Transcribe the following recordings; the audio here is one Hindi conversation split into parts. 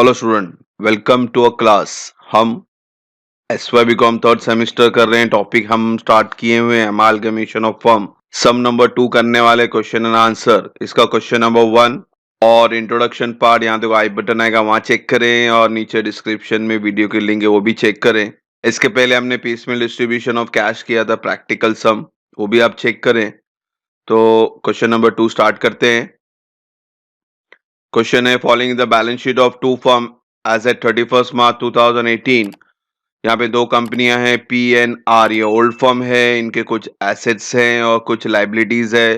Hello student, welcome to a class. हम SY BCom थर्ड सेमेस्टर कर रहे हैं। टॉपिक हम स्टार्ट किए हुए हैं amalgamation of firm. Sum number 2 करने वाले क्वेश्चन एंड आंसर। इसका क्वेश्चन नंबर 1 और इंट्रोडक्शन पार्ट यहाँ देखो आई बटन आएगा, वहाँ चेक करें और नीचे डिस्क्रिप्शन में वीडियो की लिंक है वो भी चेक करें। इसके पहले हमने पीसमेल डिस्ट्रीब्यूशन ऑफ कैश किया था, प्रैक्टिकल सम, वो भी आप चेक करें। तो क्वेश्चन नंबर 2 स्टार्ट करते हैं। क्वेश्चन है following the balance sheet of two firm as at 31 March 2018। यहाँ पे दो कंपनियां हैं PNR, ये ओल्ड फर्म है, इनके कुछ एसेट्स हैं और कुछ लाइबिलिटीज है।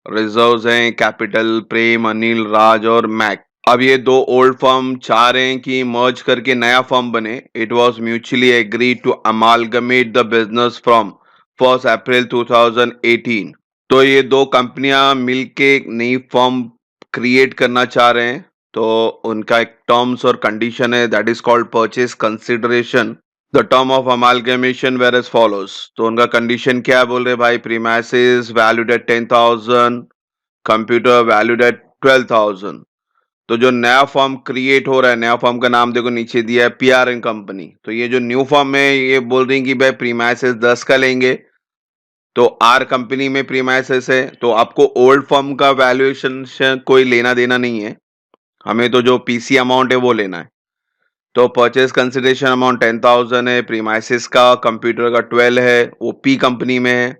रिजर्व्स हैं कैपिटल, प्रेम, अनिल, राज और मैक। अब ये दो ओल्ड फर्म चाह रहे हैं कि मर्ज करके नया फर्म बने। It was mutually agreed to amalgamate the business from 1 April 2018। तो ये दो कंपनियां मिलके एक नई फर्म क्रिएट करना चाह रहे हैं। तो उनका एक टर्म्स और कंडीशन है, that is called purchase consideration. The term of amalgamation were as follows. तो उनका कंडीशन क्या है बोल रहे भाई, premises valued at 10,000, computer valued at 12,000। तो जो नया फर्म क्रिएट हो रहा है, नया फर्म का नाम देखो नीचे दिया है PRN कंपनी। तो ये जो न्यू फर्म है ये बोल रही कि भाई प्रीमाइसेस 10 का लेंगे। तो आर कंपनी में प्रीमाइसेस है, तो आपको ओल्ड फर्म का वैल्यूएशन से कोई लेना देना नहीं है, हमें तो जो PC अमाउंट है वो लेना है। तो परचेज कंसिडरेशन अमाउंट 10,000 है, प्रीमाइसेस का कंप्यूटर का 12 है, वो P कंपनी में है।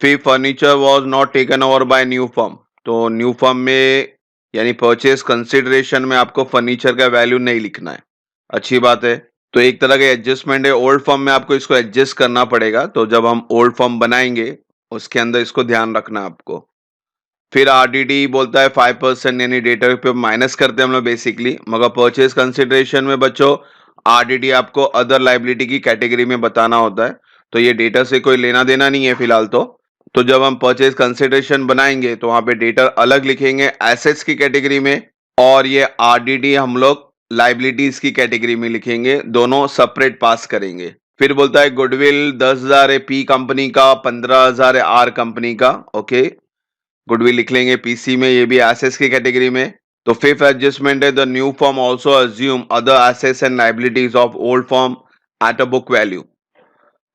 फिर furniture was not taken over bye new firm. तो न्यू फर्म में यानी परचेज कंसिडरेशन में आपको फर्नीचर का वैल्यू नहीं लिखना है, अच्छी बात है। तो एक तरह का एडजस्टमेंट है, ओल्ड फर्म में आपको इसको एडजस्ट करना पड़ेगा। तो जब हम ओल्ड फर्म बनाएंगे उसके अंदर इसको ध्यान रखना है आपको। फिर RDD बोलता है 5% यानी डेटर पे माइनस करते हैं हम लोग बेसिकली, मगर परचेज कंसिडरेशन में बच्चों RDD आपको अदर लाइबिलिटी की कैटेगरी में बताना होता है। तो ये डेटा से कोई लेना देना नहीं है फिलहाल। तो जब हम परचेज कंसिडरेशन बनाएंगे तो वहां पे डेटर अलग लिखेंगे एसेट्स की कैटेगरी में, और ये RDD हम लोग लाइबिलिटीज की कैटेगरी में लिखेंगे, दोनों सेपरेट पास करेंगे। फिर बोलता है गुडविल 10,000 है P कंपनी का, 15,000 है R कंपनी का। ओके, गुडविल लिख लेंगे PC में, ये भी एसेट्स की कैटेगरी में। तो फिफ्थ एडजस्टमेंट है the new firm also assume other assets and liabilities of old firm at a book value.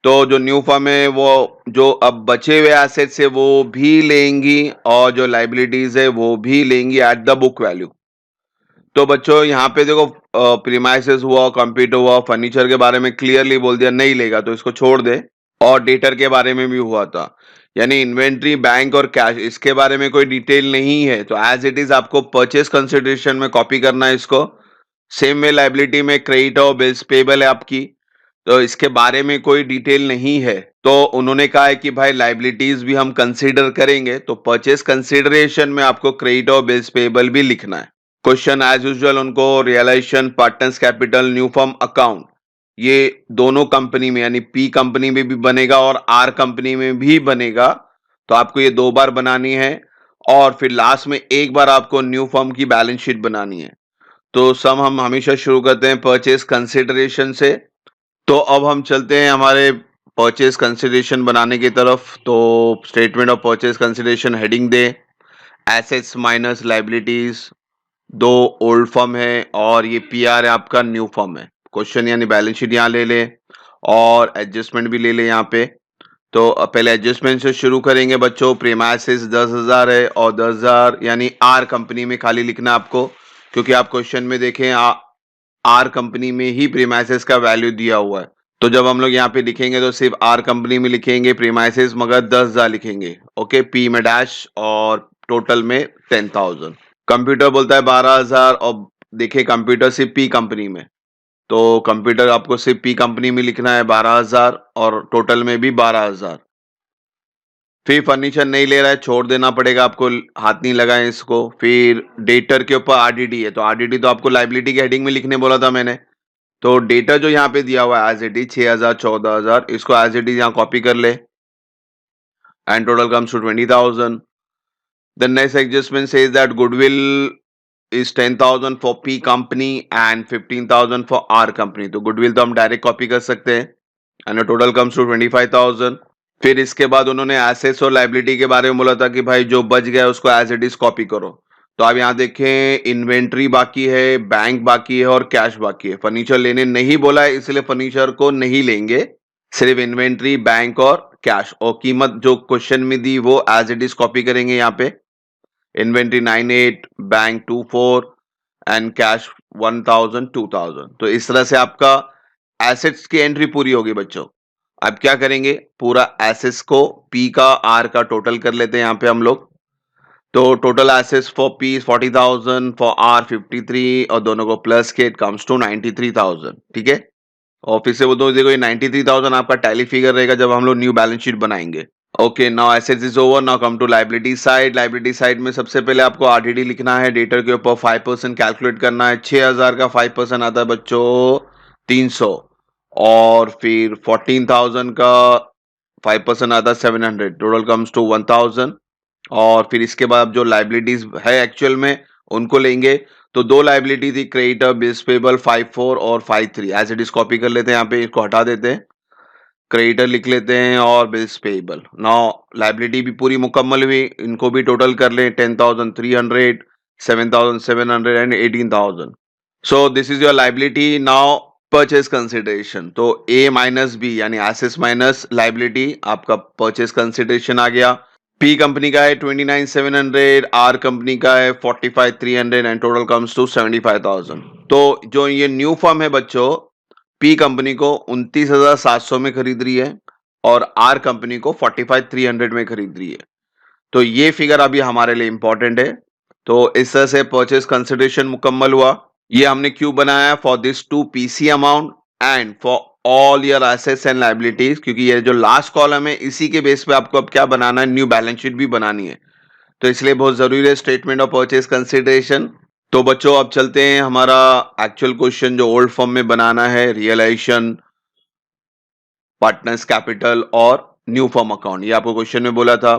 तो जो न्यू फर्म है वो जो अब बचे हुए एसेट्स है वो भी लेंगी और जो लाइबिलिटीज है वो भी लेंगी एट द बुक वैल्यू। तो बच्चों यहाँ पे देखो प्रीमाइसेस हुआ, कंप्यूटर हुआ, फर्नीचर के बारे में क्लियरली बोल दिया नहीं लेगा तो इसको छोड़ दे। और डेटर के बारे में भी हुआ था, यानी इन्वेंट्री, बैंक और कैश, इसके बारे में कोई डिटेल नहीं है। तो एज इट इज आपको परचेस कंसिडरेशन में कॉपी करना है इसको। सेम में लाइबिलिटी में क्रेडिट और बिल्स पेबल है आपकी, तो इसके बारे में कोई डिटेल नहीं है। तो उन्होंने कहा है कि भाई लाइबिलिटीज भी हम कंसीडर करेंगे, तो परचेस कंसिडरेशन में आपको क्रेडिट और बिल्स पेबल भी लिखना है। क्वेश्चन एज यूजुअल उनको realisation, partners capital, new firm account, ये दोनों कंपनी में यानी P कंपनी में भी बनेगा और R कंपनी में भी बनेगा। तो आपको ये 2 बार बनानी है और फिर लास्ट में एक बार आपको न्यू फर्म की बैलेंस शीट बनानी है। तो सम हम हमेशा शुरू करते हैं परचेज कंसिडरेशन से। तो अब हम चलते हैं हमारे परचेज कंसिडरेशन बनाने की तरफ। तो statement of purchase consideration heading they, assets minus liabilities, दो ओल्ड फर्म है और ये PR है आपका न्यू फर्म है। क्वेश्चन यानी बैलेंस शीट यहाँ ले ले और एडजस्टमेंट भी ले ले यहाँ पे। तो पहले एडजस्टमेंट से शुरू करेंगे बच्चों। प्रीमाइसेस 10,000 है और 10,000 यानी R कंपनी में खाली लिखना आपको, क्योंकि आप क्वेश्चन में देखें R कंपनी में ही प्रीमाइसेस का वैल्यू दिया हुआ है। तो जब हम लोग यहाँ पे लिखेंगे तो सिर्फ R कंपनी में लिखेंगे प्रीमाइसेस, मगर 10,000 लिखेंगे। ओके, P में डैश और टोटल में 10,000। कंप्यूटर बोलता है 12,000 और देखिए कंप्यूटर सिर्फ P कंपनी में, तो कंप्यूटर आपको सिर्फ P कंपनी में लिखना है 12,000 और टोटल में भी 12,000। फिर फर्नीचर नहीं ले रहा है, छोड़ देना पड़ेगा आपको, हाथ नहीं लगाए इसको। फिर डेटर के ऊपर RDD है, तो RDD तो आपको लाइबिलिटी के हेडिंग में लिखने बोला था मैंने। तो डेटर जो यहाँ पे दिया हुआ है एज इट इज 6,000 14,000, इसको एज इट इज यहाँ कॉपी कर ले and total comes to 20,000। The next adjustment says that goodwill is 10,000 for P company and 15,000 for R company. तो goodwill तो हम डायरेक्ट कॉपी कर सकते हैं and the total comes to 25,000। फिर इसके बाद उन्होंने एसेट्स और लाइबिलिटी के बारे में बोला था कि भाई जो बच गया उसको एज इट इज कॉपी करो। तो आप यहाँ देखें इन्वेंट्री बाकी है, बैंक बाकी है और कैश बाकी है। फर्नीचर लेने नहीं बोला है इसलिए फर्नीचर को नहीं लेंगे, सिर्फ इन्वेंट्री, बैंक और कैश। और कीमत जो क्वेश्चन में दी वो एज इट इज कॉपी करेंगे यहाँ पे। Inventory 98, bank 24 and cash 1000 2000। तो इस तरह से आपका एसेट्स की एंट्री पूरी होगी बच्चों। अब क्या करेंगे, पूरा एसेट्स को पी का आर का टोटल कर लेते हैं यहाँ पे हम लोग। तो total assets for P 40,000, for R 53 और दोनों को प्लस के इट कम्स टू 93,000। ठीक है, और फिर से वो दो देखो, ये 93,000 आपका टैली फिगर रहेगा जब हम लोग न्यू बैलेंस शीट बनाएंगे। Okay, now assets is over, now come to liability side. Liability side में सबसे पहले आपको आरडीडी लिखना है, डेटर के ऊपर 5% कैलकुलेट करना है। 6,000 का 5% आता है बच्चों 300, और फिर 14,000 का 5% आता है 700, टोटल कम्स टू 1,000। और फिर इसके बाद जो लाइबिलिटीज है एक्चुअल में उनको लेंगे। तो दो लाइबिलिटी थी, क्रेडिटर, बिल्स पेबल 54 और 53, एज इट इज कॉपी कर लेते हैं, यहाँ पे इसको हटा देते हैं, क्रेडिटर लिख लेते हैं और बिल्स पेबल। नाउ लाइबिलिटी भी पूरी मुकम्मल हुई, इनको भी टोटल कर लें, 10,300, 7,700 and 18,000। So this is your liability. Now purchase consideration, तो ए माइनस बी यानी एसेट्स माइनस लाइबिलिटी, आपका परचेज कंसिडरेशन आ गया। पी कंपनी का है 29,700, आर कंपनी का है 45,300 एंड टोटल कम्स टू 75,000। तो जो ये न्यू फर्म है बच्चों, पी कंपनी को 29,700 में खरीद रही है और आर कंपनी को 45,300 में खरीद रही है। तो ये फिगर अभी हमारे लिए इंपॉर्टेंट है। तो इस तरह से परचेज कंसिडरेशन मुकम्मल हुआ। ये हमने क्यों बनाया, for this two PC amount and for all your assets and liabilities, क्योंकि ये जो लास्ट कॉलम है इसी के बेस पे आपको अब क्या बनाना है, न्यू बैलेंस शीट भी बनानी है। तो इसलिए बहुत जरूरी है स्टेटमेंट ऑफ परचेज कंसिडरेशन। तो बच्चों अब चलते हैं, हमारा एक्चुअल क्वेश्चन जो ओल्ड फॉर्म में बनाना है, रियलाइजेशन, पार्टनर्स कैपिटल और न्यू फॉर्म अकाउंट, ये आपको क्वेश्चन में बोला था।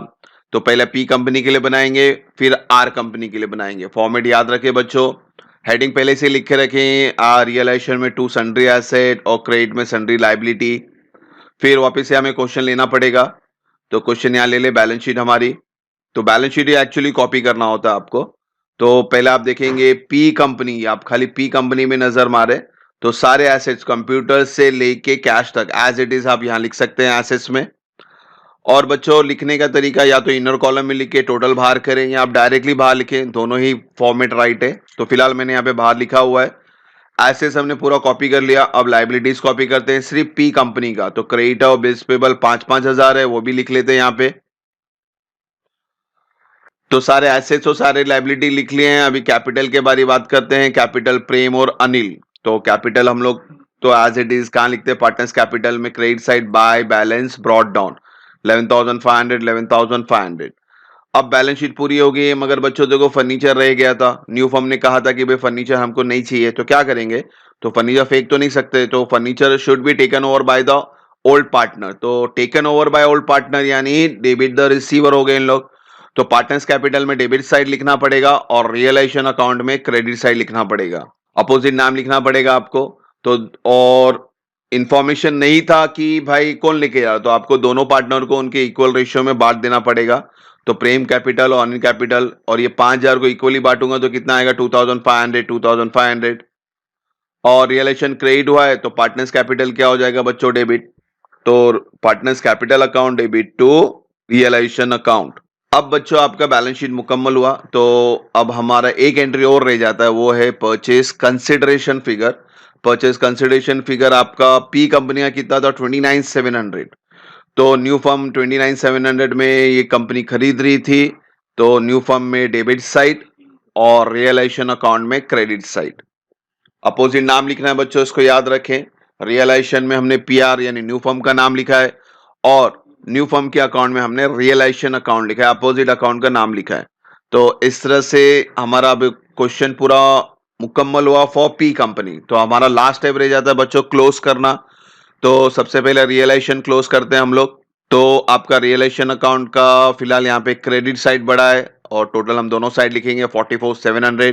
तो पहले पी कंपनी के लिए बनाएंगे, फिर आर कंपनी के लिए बनाएंगे। फॉर्मेट याद रखें बच्चों, हेडिंग पहले से लिख के रखें, रियलाइजेशन में टू सन्ड्री एसेट और क्रेडिट में सन्ड्री लाइबिलिटी। फिर वापस से हमें क्वेश्चन लेना पड़ेगा, तो क्वेश्चन यहाँ ले ले, बैलेंस शीट हमारी। तो बैलेंस शीट एक्चुअली कॉपी करना होता है आपको। तो पहले आप देखेंगे पी कंपनी, आप खाली पी कंपनी में नजर मारे तो सारे एसेट्स कंप्यूटर से लेके कैश तक एज इट इज आप यहां लिख सकते हैं एसेट्स में। और बच्चों लिखने का तरीका या तो इनर कॉलम में लिख के टोटल बाहर करें या आप डायरेक्टली बाहर लिखें, दोनों ही फॉर्मेट राइट है। तो फिलहाल मैंने यहाँ पे बाहर लिखा हुआ है। एसेट्स हमने पूरा कॉपी कर लिया, अब लाइबिलिटीज कॉपी करते हैं सिर्फ पी कंपनी का। तो क्रेडिटर और बिल्स पेबल 5-5 हजार है, वो भी लिख लेते हैं यहाँ पे। तो सारे एसेट्स और सारे लाइबिलिटी लिख लिए हैं। अभी कैपिटल के बारे में बात करते हैं, कैपिटल प्रेम और अनिल। तो कैपिटल हम लोग तो एज इट इज कहां लिखते हैं, पार्टनर्स कैपिटल में credit side by balance brought down 11,500, 11,500। अब बैलेंस शीट पूरी हो गई है, मगर बच्चों देखो फर्नीचर रह गया था। न्यू फर्म ने कहा था कि भाई फर्नीचर हमको नहीं चाहिए, तो क्या करेंगे, तो फर्नीचर फेंक तो नहीं सकते, तो furniture should be taken over by the old partner. तो taken over by old partner यानी डेबिट द रिसीवर हो गए इन लोग। तो पार्टनर्स कैपिटल में डेबिट साइड लिखना पड़ेगा और रियलाइजेशन अकाउंट में क्रेडिट साइड लिखना पड़ेगा, अपोजिट नाम लिखना पड़ेगा आपको। तो और इंफॉर्मेशन नहीं था कि भाई कौन लेके जा रहा, तो आपको दोनों पार्टनर को उनके इक्वल रेशियो में बांट देना पड़ेगा। तो प्रेम कैपिटल और अनिल कैपिटल, और ये 5,000 को इक्वली बांटूंगा तो कितना आएगा, 2,500, 2,500। और रियलाइजेशन क्रेडिट हुआ है तो पार्टनर्स कैपिटल क्या हो जाएगा बच्चों, डेबिट। तो partners capital account debit to realisation account. अब बच्चों आपका बैलेंस शीट मुकम्मल हुआ, तो अब हमारा एक एंट्री और रह जाता है, वो है purchase consideration figure. Purchase consideration figure आपका पी कंपनी का कितना था, 29,700। तो न्यू फर्म 29,700 में ये कंपनी खरीद रही थी। तो न्यू फर्म में डेबिट साइड और रियलाइजेशन अकाउंट में क्रेडिट साइड। अपोजिट नाम लिखना है बच्चों, इसको याद रखें। रियलाइजेशन में हमने पीआर यानी न्यू फर्म का नाम लिखा है, और न्यू फर्म के अकाउंट में हमने रियलाइजेशन अकाउंट लिखा है, अपोजिट अकाउंट का नाम लिखा है। तो इस तरह से हमारा अब क्वेश्चन पूरा मुकम्मल हुआ फॉर पी कंपनी। तो हमारा लास्ट स्टेप रह जाता है बच्चों क्लोज करना। तो सबसे पहले रियलाइजेशन क्लोज करते हैं हम लोग। तो आपका रियलाइजेशन अकाउंट का फिलहाल यहाँ पे क्रेडिट साइड बढ़ा है और टोटल हम दोनों साइड लिखेंगे 44,700।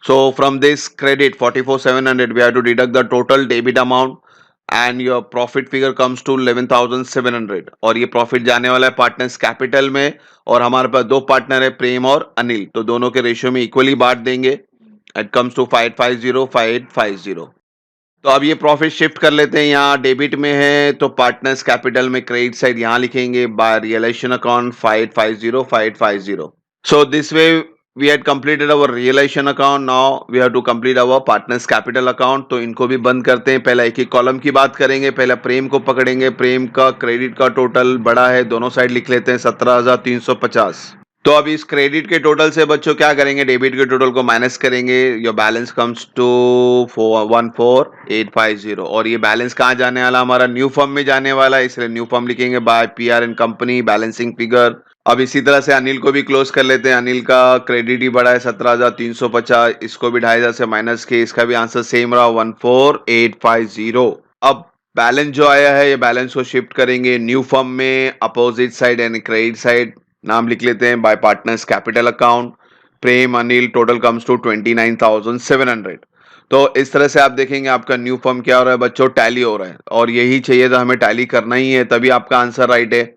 So from this credit 44,700 we have to deduct the total debit amount and your profit figure comes to 11,700 और ये प्रॉफिट जाने वाला है पार्टनर्स कैपिटल में। और हमारे पास दो पार्टनर है प्रेम और अनिल, तो दोनों के रेशियो में इक्वली बांट देंगे। It comes to 5850 5850। तो अब ये प्रॉफिट शिफ्ट कर लेते हैं, यहाँ डेबिट में है तो पार्टनर्स कैपिटल में क्रेडिट साइड यहाँ लिखेंगे bye realisation account 5850 5850। So this way we had completed our realization account. Now we have to complete our partners capital account. तो इनको भी बंद करते हैं। पहले एक एक कॉलम की बात करेंगे। पहले प्रेम को पकड़ेंगे। प्रेम का क्रेडिट का टोटल बड़ा है, दोनों साइड लिख लेते हैं 17,350। तो अब इस क्रेडिट के टोटल से बच्चों क्या करेंगे, डेबिट के टोटल को माइनस करेंगे। योर बैलेंस कम्स टू 14,850 और ये बैलेंस कहाँ जाने वाला, हमारा न्यू फर्म में जाने वाला है, इसलिए न्यू फर्म लिखेंगे by PR and company balancing figure. अब इसी तरह से अनिल को भी क्लोज कर लेते हैं। अनिल का क्रेडिट ही बड़ा है 17,350, इसको भी 2,500 से माइनस के, इसका भी आंसर सेम रहा 14,850। अब बैलेंस जो आया है ये बैलेंस को शिफ्ट करेंगे न्यू फर्म में, अपोजिट साइड यानी क्रेडिट साइड। नाम लिख लेते हैं by partners capital account Prem Anil, total comes to 29,700। तो इस तरह से आप देखेंगे आपका न्यू फर्म क्या हो रहा है बच्चों, टैली हो रहा है। और यही चाहिए था, हमें टैली करना ही है, तभी आपका आंसर राइट है।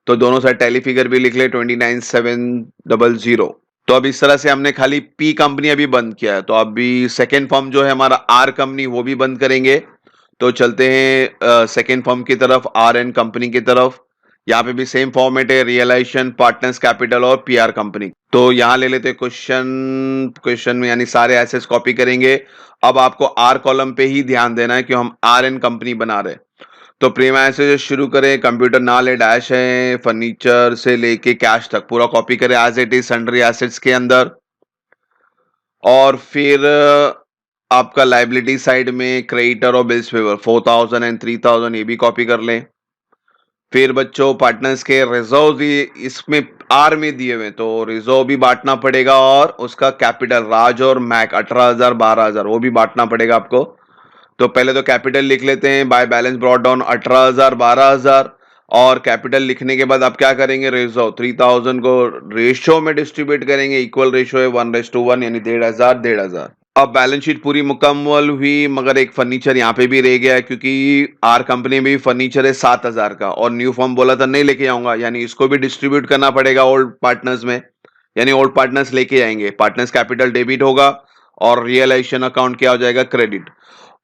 तो दोनों साइड टैली फिगर भी लिख ले 29,700। तो अब इस तरह से हमने खाली पी कंपनी अभी बंद किया है, तो अभी सेकेंड फर्म जो है हमारा आर कंपनी वो भी बंद करेंगे। तो चलते हैं सेकेंड फर्म की तरफ, आर एन कंपनी की तरफ। यहाँ पे भी सेम फॉर्मेट है, रियलाइजेशन पार्टनर्स कैपिटल और पीआर कंपनी। तो यहाँ ले लेते क्वेश्चन में यानी सारे एसेट्स कॉपी करेंगे। अब आपको आर कॉलम पे ही ध्यान देना है कि हम आर एन कंपनी बना रहे हैं। तो प्रीमा से शुरू करें, कंप्यूटर ना ले डैश है, फर्नीचर से लेके कैश तक पूरा कॉपी करें as it is sundry assets के अंदर। और फिर आपका लाइबिलिटी साइड में क्रेडिटर और बिल्स पेबल 4,000 एंड 3,000 ये भी कॉपी कर लें। फिर बच्चों पार्टनर्स के रिजर्व इसमें आर में दिए हुए, तो रिजर्व भी बांटना पड़ेगा और उसका कैपिटल राज और मैक 18,000 12,000 वो भी बांटना पड़ेगा आपको। तो पहले तो कैपिटल लिख लेते हैं बाय बैलेंस ब्रॉट डाउन 18,000 12,000। और कैपिटल लिखने के बाद आप क्या करेंगे, रिजर्व 3,000 को रेशियो में डिस्ट्रीब्यूट करेंगे, इक्वल रेशियो है 1:1 यानी 1,500 1,500। अब बैलेंस शीट पूरी मुकम्मल हुई, मगर एक फर्नीचर यहाँ पे भी रह गया है, क्योंकि आर कंपनी में भी फर्नीचर है 7,000 का और न्यू फॉर्म बोला था नहीं लेके आऊंगा, यानी इसको भी डिस्ट्रीब्यूट करना पड़ेगा ओल्ड पार्टनर्स में, यानी ओल्ड पार्टनर्स लेके आएंगे। पार्टनर्स कैपिटल डेबिट होगा और रियलाइजेशन अकाउंट क्या हो जाएगा, क्रेडिट।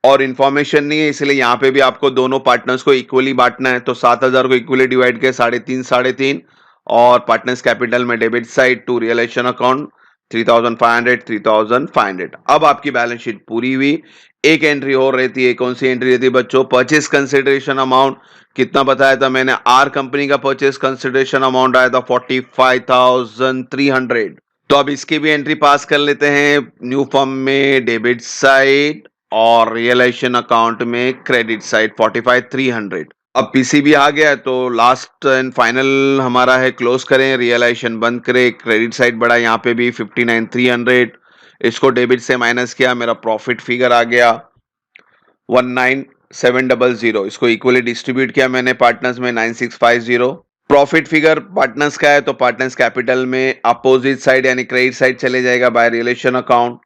और इन्फॉर्मेशन नहीं है इसलिए यहाँ पे भी आपको दोनों पार्टनर्स को इक्वली बांटना है। तो 7,000 को इक्वली डिवाइड किया 3.5 3.5 और पार्टनर्स कैपिटल में debit side to realisation account 3,500 3,500। अब आपकी बैलेंस शीट पूरी हुई। एक एंट्री और रहती है, कौन सी एंट्री रहती है बच्चों, परचेस कंसिडरेशन अमाउंट। कितना बताया था मैंने, आर कंपनी का परचेस कंसिडरेशन अमाउंट आया था 45,300। तो अब इसकी भी एंट्री पास कर लेते हैं न्यू फर्म में डेबिट साइड और रियलाइजेशन अकाउंट में क्रेडिट साइड 45,300। अब पीसीबी आ गया है तो लास्ट एंड फाइनल हमारा है, क्लोज करें, रियलाइजेशन बंद करें, क्रेडिट साइड बढ़ा यहाँ पे भी 59,300। इसको डेबिट से माइनस किया, मेरा प्रॉफिट फिगर आ गया 19,700। इसको इक्वली डिस्ट्रीब्यूट किया मैंने पार्टनर्स में 9,650। प्रॉफिट फिगर पार्टनर्स का है तो पार्टनर्स कैपिटल में अपोजिट साइड यानी क्रेडिट साइड चले जाएगा by realisation account.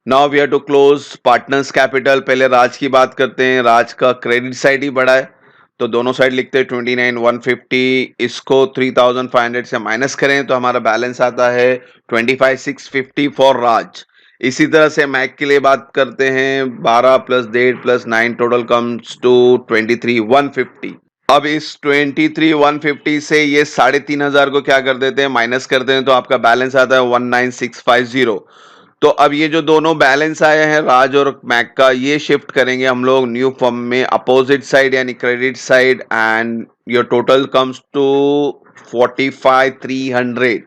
Now we have to close partners capital. पहले राज की बात करते हैं, राज का क्रेडिट साइड ही बड़ा है तो दोनों साइड लिखते हैं 29,150। इसको 3,500 से माइनस करें तो हमारा बैलेंस आता है 25,650 फॉर राज। इसी तरह से मैक के लिए बात करते हैं, 12 + 1.5 + 9 टोटल कम्स टू 23,150। अब इस 23,150 से ये 3,500 को क्या कर देते हैं, माइनस करते हैं, तो आपका बैलेंस आता है 19,650। तो अब ये जो दोनों बैलेंस आए हैं राज और मैक का, ये शिफ्ट करेंगे हम लोग न्यू फर्म में अपोजिट साइड यानी credit side and your total comes to 45,300।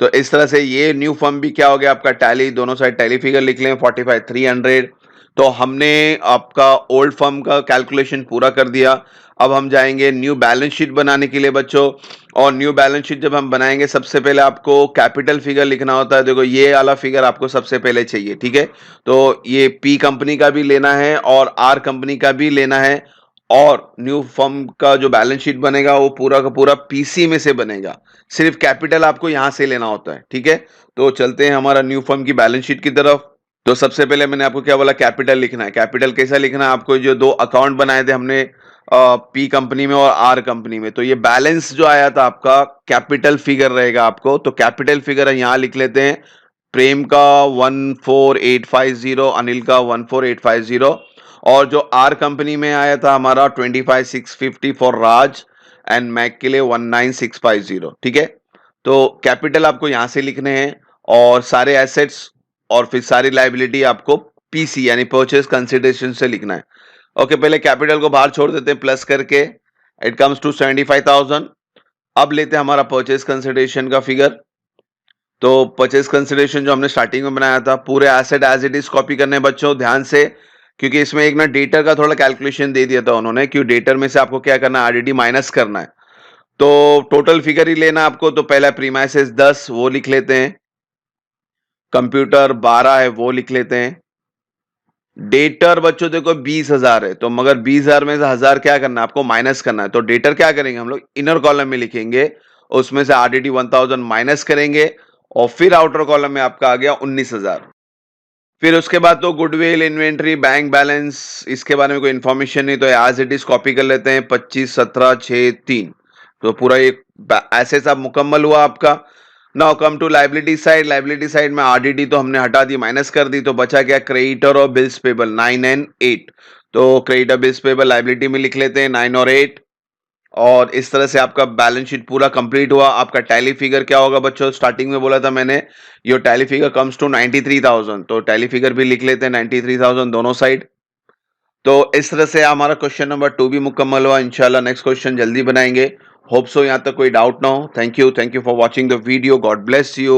तो इस तरह से ये न्यू फर्म भी क्या हो गया आपका टैली, दोनों साइड टैली फिगर लिख लें 45,300। तो हमने आपका ओल्ड फर्म का कैलकुलेशन पूरा कर दिया। अब हम जाएंगे न्यू बैलेंस शीट बनाने के लिए बच्चों। और न्यू बैलेंस शीट जब हम बनाएंगे सबसे पहले आपको कैपिटल फिगर लिखना होता है। देखो ये वाला फिगर आपको सबसे पहले चाहिए, ठीक है। तो ये पी कंपनी का भी लेना है और आर कंपनी का भी लेना है और न्यू फर्म का जो बैलेंस शीट बनेगा वो पूरा का पूरा पीसी में से बनेगा, सिर्फ कैपिटल आपको यहां से लेना होता है, ठीक है। तो चलते हैं हमारा न्यू फर्म की बैलेंस शीट की तरफ। तो सबसे पहले मैंने आपको क्या बोला, कैपिटल लिखना है। कैपिटल कैसा लिखना है आपको, जो दो अकाउंट बनाए थे हमने पी कंपनी में और आर कंपनी में, तो ये बैलेंस जो आया था आपका कैपिटल फिगर रहेगा आपको। तो कैपिटल फिगर यहां लिख लेते हैं, प्रेम का 14850, अनिल का 14850, और जो आर कंपनी में आया था हमारा 25650 फॉर राज एंड मैक के लिए 19650। ठीक है, तो कैपिटल आपको यहां से लिखने हैं और सारे एसेट्स और फिर सारी लाइबिलिटी आपको पीसी यानी परचेज कंसिडरेशन से लिखना है। ओके, पहले कैपिटल को बाहर छोड़ देते हैं प्लस करके, इट कम्स टू 75,000। अब लेते हैं हमारा परचेज कंसिडरेशन का फिगर। तो परचेज कंसिडरेशन जो हमने स्टार्टिंग में बनाया था, पूरे asset as it is copy करने बच्चों ध्यान से, क्योंकि इसमें एक ना डेटर का थोड़ा कैलकुलेशन दे दिया था उन्होंने, क्यों डेटर में से आपको क्या करना है, आरडीडी माइनस करना है। तो टोटल फिगर ही लेना आपको, तो पहला प्रीमाइसेस 10 वो लिख लेते हैं, कंप्यूटर 12 है वो लिख लेते हैं, डेटर बच्चों देखो 20,000 है, तो मगर 20,000 में से 1,000 क्या करना है आपको, माइनस करना है। तो डेटर क्या करेंगे हम लोग, इनर कॉलम में लिखेंगे, उसमें से आरडीडी 1000 माइनस करेंगे, और फिर आउटर कॉलम में आपका आ गया 19,000। फिर उसके बाद तो गुडविल, इन्वेंट्री, बैंक बैलेंस, इसके बारे में कोई इंफॉर्मेशन नहीं, तो एज इट इज कॉपी कर लेते हैं, 25 17 6 3। तो पूरा ये ऐसे सब मुकम्मल हुआ आपका। Now come to liability side. Liability side में आरडीडी तो हमने हटा दी, माइनस कर दी, तो बचा क्या, क्रेडिटर और बिल्स पेबल 9 एंड 8। तो क्रेडिटर बिल्स पेबल लाइबिलिटी में लिख लेते हैं 9 और 8। और इस तरह से आपका बैलेंस शीट पूरा कंप्लीट हुआ। आपका टैली फिगर क्या होगा बच्चों, स्टार्टिंग में बोला था मैंने, your tally figure comes to 93,000, तो टैली फिगर भी लिख लेते हैं 93,000 दोनों साइड। तो इस तरह से हमारा क्वेश्चन नंबर 2 भी मुकम्मल हुआ। इंशाल्लाह नेक्स्ट क्वेश्चन जल्दी बनाएंगे। होप सो यहां तक कोई डाउट ना हो। Thank you for watching the video. God bless you.